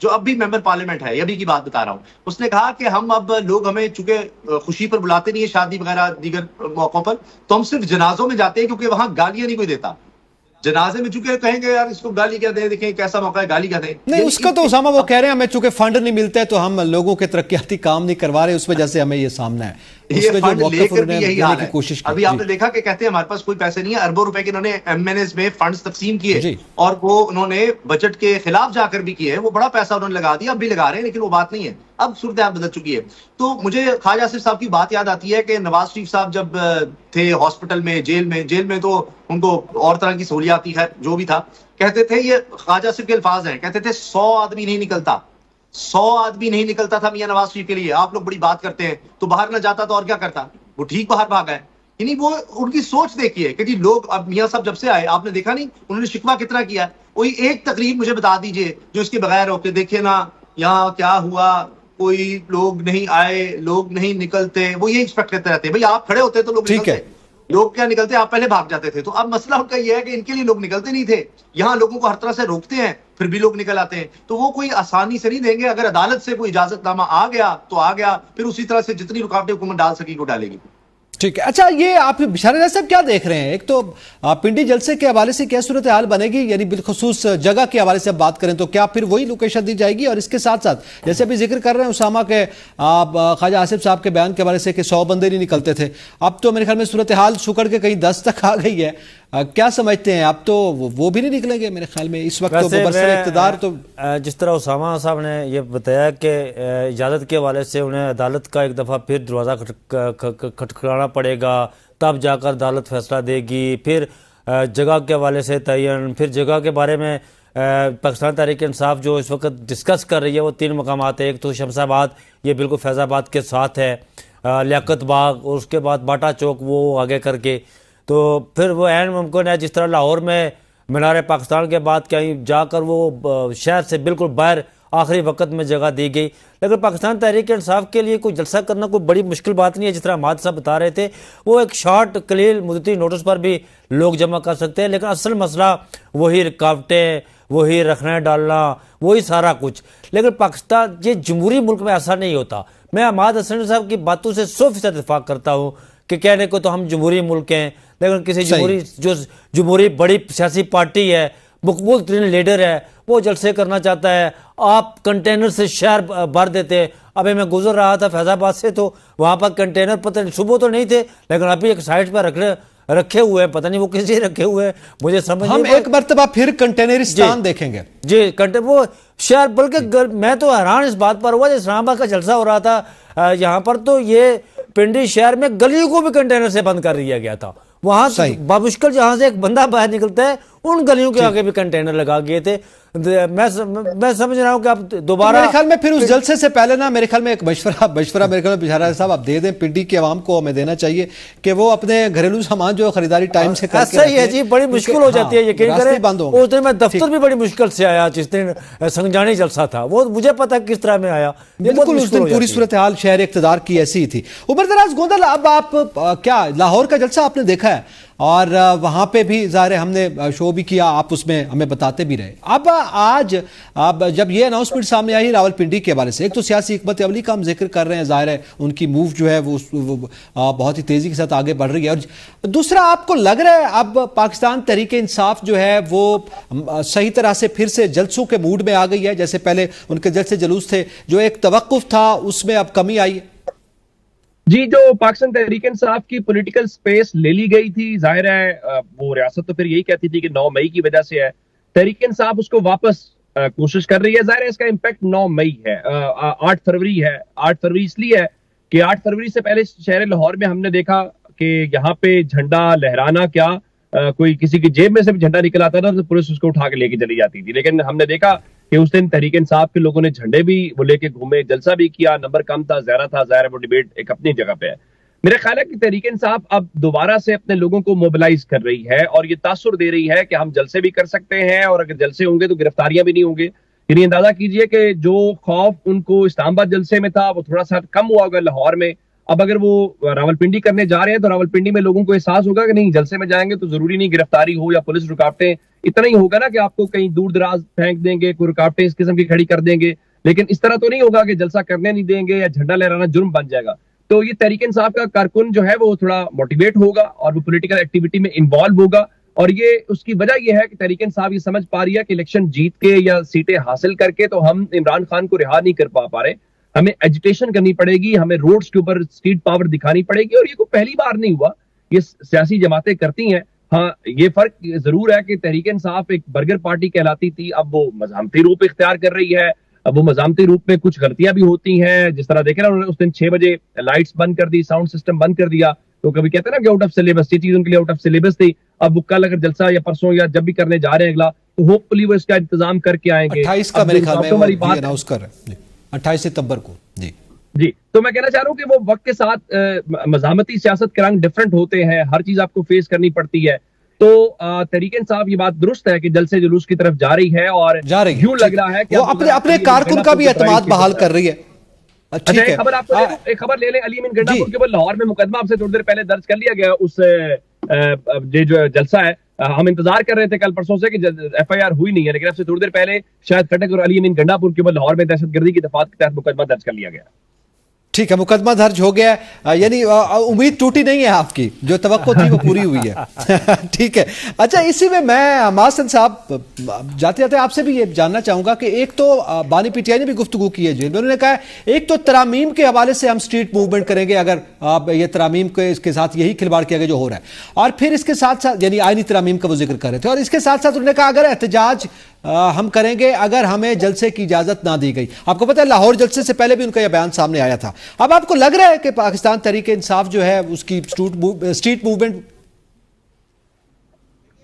جو اب بھی ممبر پارلیمنٹ ہے, یہ ابھی کی بات بتا رہا ہوں, اس نے کہا کہ ہم اب لوگ ہمیں چونکہ خوشی پر بلاتے نہیں ہے, شادی وغیرہ دیگر موقعوں پر, تو ہم صرف جنازوں میں جاتے ہیں کیونکہ وہاں گالیاں نہیں کوئی دیتا. جنازے میں چونکہ کہیں گے یار اس کو گالی کیا دیں, دیکھیں کیسا موقع ہے, گالی کیا دیں. نہیں, اس کا تو اسامہ وہ کہہ رہے ہیں ہمیں چونکہ فنڈ نہیں ملتا ہے تو ہم لوگوں کے ترقیاتی کام نہیں کروا رہے, اس وجہ سے ہمیں یہ سامنا ہے. یہ فنڈ لے کر بھی یہی حال ہے. کوشش ابھی آپ نے دیکھا کہ کہتے ہیں ہمارے پاس کوئی پیسے نہیں ہے, اربوں روپے کے انہوں نے ایم این ایز میں فنڈز تقسیم کیے اور وہ انہوں نے بجٹ کے خلاف جا کر بھی کیے, وہ بڑا پیسہ انہوں نے لگا دیا, اب بھی لگا رہے ہیں, لیکن وہ بات نہیں ہے. اب صورتحال بدل چکی ہے. تو مجھے خواجہ آصف صاحب کی بات یاد آتی ہے کہ نواز شریف صاحب جب تھے ہاسپٹل میں, جیل میں تو ان کو اور طرح کی سہولیات تھی, خیر جو بھی تھا, کہتے تھے, یہ خواجہ آصف کے الفاظ ہیں, کہتے تھے 100 آدمی نہیں نکلتا, 100 آدمی نہیں نکلتا تھا میاں نواز شریف کے لیے. آپ لوگ بڑی بات کرتے ہیں, تو باہر نہ جاتا تو اور کیا کرتا, وہ ٹھیک باہر بھاگا ہے. یعنی وہ ان کی سوچ دیکھیے کہ جی لوگ, اب میاں صاحب جب سے آئے آپ نے دیکھا نہیں انہوں نے شکوہ کتنا کیا ہے. کوئی ایک تقریب مجھے بتا دیجئے جو اس کے بغیر ہو کہ دیکھیں نا یہاں کیا ہوا, کوئی لوگ نہیں آئے, لوگ نہیں نکلتے, وہ یہی ایکسپیکٹ کرتے رہتے ہیں. بھائی آپ کھڑے ہوتے تو لوگ نکلتے, لوگ کیا نکلتے, آپ پہلے بھاگ جاتے تھے. تو اب مسئلہ ان کا یہ ہے کہ ان کے لیے لوگ نکلتے نہیں تھے, یہاں لوگوں کو ہر طرح سے روکتے ہیں, پھر بھی لوگ نکل آتے ہیں. تو وہ کوئی آسانی سے نہیں دیں گے. اگر عدالت سے کوئی اجازت نامہ آ گیا تو آ گیا, پھر اسی طرح سے جتنی رکاوٹیں حکومت ڈال سکے وہ ڈالے گی. ٹھیک ہے. اچھا, یہ آپ بشار اعظم صاحب کیا دیکھ رہے ہیں, ایک تو پنڈی جلسے کے حوالے سے کیا صورتحال بنے گی, یعنی بالخصوص جگہ کے حوالے سے بات کریں تو کیا پھر وہی لوکیشن دی جائے گی, اور اس کے ساتھ ساتھ جیسے ابھی ذکر کر رہے ہیں اسامہ کے خواجہ آصف صاحب کے بیان کے حوالے سے کہ 100 بندے نہیں نکلتے تھے, اب تو میرے خیال میں صورتحال سکڑ کے کہیں 10 تک آ گئی ہے. کیا سمجھتے ہیں, اب تو وہ بھی نہیں نکلیں گے میرے خیال میں اس وقت, تو برسر اقتدار. تو جس طرح اسامہ صاحب نے یہ بتایا کہ اجازت کے حوالے سے انہیں عدالت کا ایک دفعہ پھر دروازہ کھٹکھٹانا پڑے گا, تب جا کر عدالت فیصلہ دے گی, پھر جگہ کے حوالے سے تعین, پھر جگہ کے بارے میں پاکستان تحریک انصاف جو اس وقت ڈسکس کر رہی ہے وہ 3 مقامات ہیں. ایک تو شمس آباد, یہ بالکل فیض آباد کے ساتھ ہے, لیاقت باغ, اور اس کے بعد باٹا چوک وہ آگے کر کے, تو پھر وہ عین ممکن ہے جس طرح لاہور میں مینار پاکستان کے بعد کہیں جا کر وہ شہر سے بالکل باہر آخری وقت میں جگہ دی گئی. لیکن پاکستان تحریک انصاف کے لیے کوئی جلسہ کرنا کوئی بڑی مشکل بات نہیں ہے. جس طرح حماد صاحب بتا رہے تھے, وہ ایک شارٹ قلیل مدتی نوٹس پر بھی لوگ جمع کر سکتے ہیں, لیکن اصل مسئلہ وہی رکاوٹیں, وہی رکھنا ڈالنا, وہی سارا کچھ. لیکن پاکستان یہ جمہوری ملک میں ایسا نہیں ہوتا. میں حماد حسین صاحب کی باتوں سے 100% اتفاق کرتا ہوں کہ کہنے کو تو ہم جمہوری ملک ہیں, لیکن کسی جمہوری بڑی سیاسی پارٹی ہے, مقبول ترین لیڈر ہے, وہ جلسے کرنا چاہتا ہے, آپ کنٹینر سے شہر بھر دیتے ہیں. ابھی میں گزر رہا تھا فیض آباد سے, تو وہاں پر کنٹینر پتہ نہیں صبح تو نہیں تھے, لیکن ابھی ایک سائٹ پر رکھے ہوئے ہیں, پتہ نہیں وہ کسی رکھے ہوئے ہیں, مجھے سمجھ ہم ایک مرتبہ پھر کنٹینرستان دیکھیں گے. جی وہ شہر, بلکہ میں تو حیران اس بات پر ہوا, جب اسلام آباد کا جلسہ ہو رہا تھا یہاں پر, تو یہ پنڈی شہر میں گلیوں کو بھی کنٹینر سے بند کر دیا گیا تھا. وہاں بامشکل جہاں سے ایک بندہ باہر نکلتا ہے, ان گلیوں کے آگے بھی کنٹینر لگا گئے تھے. میں سمجھ رہا ہوں کہ اب دوبارہ میرے خیال میں پھر اس جلسے سے پہلے نا میرے خیال میں ایک مشورہ میرے خیال میں بشار اعظم صاحب آپ دے دیں, پنڈی کی عوام کو ہمیں دینا چاہیے کہ وہ اپنے گھریلو سامان جو خریداری ٹائم سے کر کے صحیح ہے جی, بڑی مشکل ہو جاتی ہے, یقین کریں. اس دن میں دفتر بھی بڑی مشکل سے آیا, جس دن سنگجانی جلسہ تھا, وہ مجھے پتا کس طرح میں آیا. بالکل اس دن پوری صورتحال شہر اقتدار کی ایسی ہی تھی. عمر دراز گوندل, اب آپ کیا لاہور کا جلسہ آپ نے دیکھا ہے, اور وہاں پہ بھی ظاہر ہم نے شو بھی کیا, آپ اس میں ہمیں بتاتے بھی رہے. اب آج جب یہ اناؤنسمنٹ سامنے آئی راول پنڈی کے حوالے سے, ایک تو سیاسی حکمت عملی کا ہم ذکر کر رہے ہیں, ظاہر ہے ان کی موو جو ہے وہ بہت ہی تیزی کے ساتھ آگے بڑھ رہی ہے, اور دوسرا آپ کو لگ رہا ہے اب پاکستان تحریک انصاف جو ہے وہ صحیح طرح سے پھر سے جلسوں کے موڈ میں آ گئی ہے, جیسے پہلے ان کے جلسے جلوس تھے, جو ایک توقف تھا اس میں اب کمی آئی ہے؟ جی, جو پاکستان تحریک انصاف کی پولیٹیکل سپیس لے لی گئی تھی, ظاہر ہے وہ ریاست تو پھر یہی کہتی تھی کہ 9 مئی کی وجہ سے ہے, تحریک انصاف اس کو واپس کوشش کر رہی ہے. ظاہر ہے اس کا امپیکٹ 9 مئی ہے, 8 فروری ہے. 8 فروری اس لیے ہے کہ 8 فروری سے پہلے شہر لاہور میں ہم نے دیکھا کہ یہاں پہ جھنڈا لہرانا کیا, کوئی کسی کی جیب میں سے بھی جھنڈا نکل آتا تھا تو پولیس اس کو اٹھا کے لے کے چلی جاتی تھی. لیکن ہم نے دیکھا کہ اس دن تحریک انصاف کے لوگوں نے جھنڈے بھی وہ لے کے گھومے, جلسہ بھی کیا, نمبر کم تھا, زیادہ تھا, ظاہر ہے وہ ڈیبیٹ ایک اپنی جگہ پہ ہے. میرا خیال ہے کہ تحریک انصاف اب دوبارہ سے اپنے لوگوں کو موبلائز کر رہی ہے, اور یہ تاثر دے رہی ہے کہ ہم جلسے بھی کر سکتے ہیں, اور اگر جلسے ہوں گے تو گرفتاریاں بھی نہیں ہوں گے. یعنی اندازہ کیجئے کہ جو خوف ان کو اسلام آباد جلسے میں تھا وہ تھوڑا سا کم ہوا ہوگا لاہور میں. اب اگر وہ راولپنڈی کرنے جا رہے ہیں تو راولپنڈی میں لوگوں کو احساس ہوگا کہ نہیں جلسے میں جائیں گے تو ضروری نہیں گرفتاری ہو یا پولیس رکاوٹیں، اتنا ہی ہوگا نا کہ آپ کو کہیں دور دراز پھینک دیں گے، کوئی رکاوٹیں اس قسم کی کھڑی کر دیں گے، لیکن اس طرح تو نہیں ہوگا کہ جلسہ کرنے نہیں دیں گے یا جھنڈا لہرانا جرم بن جائے گا۔ تو یہ تحریک انصاف کا کارکن جو ہے وہ تھوڑا موٹیویٹ ہوگا اور وہ پولیٹیکل ایکٹیویٹی میں انوالو ہوگا، اور یہ اس کی وجہ یہ ہے کہ تحریک انصاف یہ سمجھ پا رہی ہے کہ الیکشن جیت کے یا سیٹیں حاصل کر کے تو ہم عمران خان کو رہا نہیں کر پا رہے، ہمیں ایجیٹیشن کرنی پڑے گی، ہمیں روڈز کے اوپر اسٹریٹ پاور دکھانی پڑے گی، اور یہ کوئی پہلی بار نہیں ہوا، یہ سیاسی جماعتیں کرتی ہیں۔ ہاں یہ فرق ضرور ہے کہ تحریک انصاف ایک برگر پارٹی کہلاتی تھی، اب وہ مزاحمتی روپ اختیار کر رہی ہے، اب وہ مزاحمتی روپ میں کچھ غلطیاں بھی ہوتی ہیں، جس طرح دیکھیں نا انہوں نے اس دن 6 بجے لائٹس بند کر دی، ساؤنڈ سسٹم بند کر دیا، تو کبھی کہتے ہیں نا کہ آؤٹ آف سلیبس، یہ چیز ان کے لیے آؤٹ آف سلیبس تھی، اب وہ کل اگر جلسہ یا پرسوں یا جب بھی کرنے جا رہے ہیں اگلا تو ہوپ فلی وہ اس کا انتظام کر کے آئیں گے۔ 28 کا میرے خیال میں وہ اناؤنس کر رہے ہیں، 28 ستمبر کو۔ جی تو میں کہنا چاہ رہا ہوں کہ وہ وقت کے ساتھ مزاحمتی سیاست کے رنگ ڈیفرنٹ ہوتے ہیں، ہر چیز آپ کو فیس کرنی پڑتی ہے، تو تحریک انصاف یہ بات درست ہے کہ جلسے جلوس کی طرف جا رہی ہے، اور یوں لگ رہا ہے کہ وہ اپنے کارکن کا بھی اعتماد بحال کر رہی ہے۔ اچھا ایک خبر لے لیں، علی امین گنڈا پور کے اوپر لاہور میں مقدمہ آپ سے تھوڑی دیر پہلے درج کر لیا گیا، اس جو جلسہ ہے ہم انتظار کر رہے تھے کل پرسوں سے کہ ایف آئی آر ہوئی نہیں ہے، لیکن اب سے تھوڑی دیر پہلے شاید کھٹک اور علی امین گنڈا پور کے اوپر لاہور میں دہشت گردی کی دفعات کے تحت مقدمہ درج کر لیا گیا۔ ٹھیک ہے، مقدمہ درج ہو گیا ہے، یعنی امید ٹوٹی نہیں ہے آپ کی، جو توقع تھی وہ پوری ہوئی ہے۔ ٹھیک ہے، اچھا اسی میں حسن صاحب جاتے جاتے آپ سے بھی یہ جاننا چاہوں گا کہ ایک تو بانی پی ٹی آئی نے بھی گفتگو کی ہے جیل میں، انہوں نے کہا ہے ایک تو ترامیم کے حوالے سے ہم اسٹریٹ موومنٹ کریں گے اگر آپ یہ ترامیم کے اس کے ساتھ یہی کھلواڑ کیا گیا جو ہو رہا ہے، اور پھر اس کے ساتھ ساتھ یعنی آئینی ترامیم کا وہ ذکر کر رہے تھے، اور اس کے ساتھ ساتھ انہوں نے کہا اگر احتجاج ہم کریں گے اگر ہمیں جلسے کی اجازت نہ دی گئی۔ آپ کو پتہ ہے لاہور جلسے سے پہلے بھی ان کا یہ بیان سامنے آیا تھا، اب آپ کو لگ رہا ہے کہ پاکستان تحریک انصاف جو ہے اس کی اسٹریٹ موومنٹ،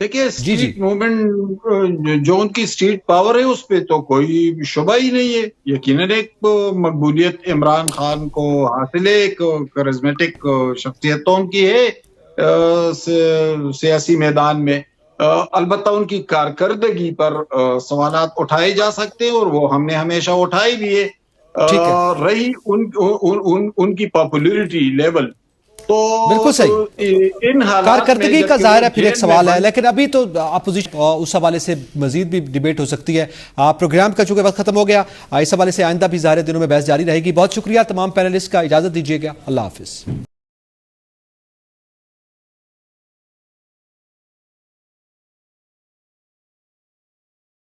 دیکھیے اسٹریٹ موومنٹ جو ان کی اسٹریٹ پاور ہے اس پہ تو کوئی شبہ ہی نہیں ہے، یقیناً ایک مقبولیت عمران خان کو حاصل ہے، ایک کرزمیٹک شخصیت تو ان کی ہے سیاسی میدان میں، البتہ ان کی کارکردگی پر سوالات اٹھائے جا سکتے ہیں اور وہ ہم نے ہمیشہ اٹھائے بھی ہے۔ رہی ان کی پاپولیرٹی لیول تو بالکل صحیح، ان حالات کارکردگی کا ظاہر ہے پھر ایک سوال ہے، لیکن ابھی تو اپوزیشن اس حوالے سے مزید بھی ڈیبیٹ ہو سکتی ہے۔ پروگرام کا چونکہ وقت ختم ہو گیا، اس حوالے سے آئندہ بھی ظاہر دنوں میں بحث جاری رہے گی۔ بہت شکریہ تمام پینلسٹ کا، اجازت دیجیے گا، اللہ حافظ۔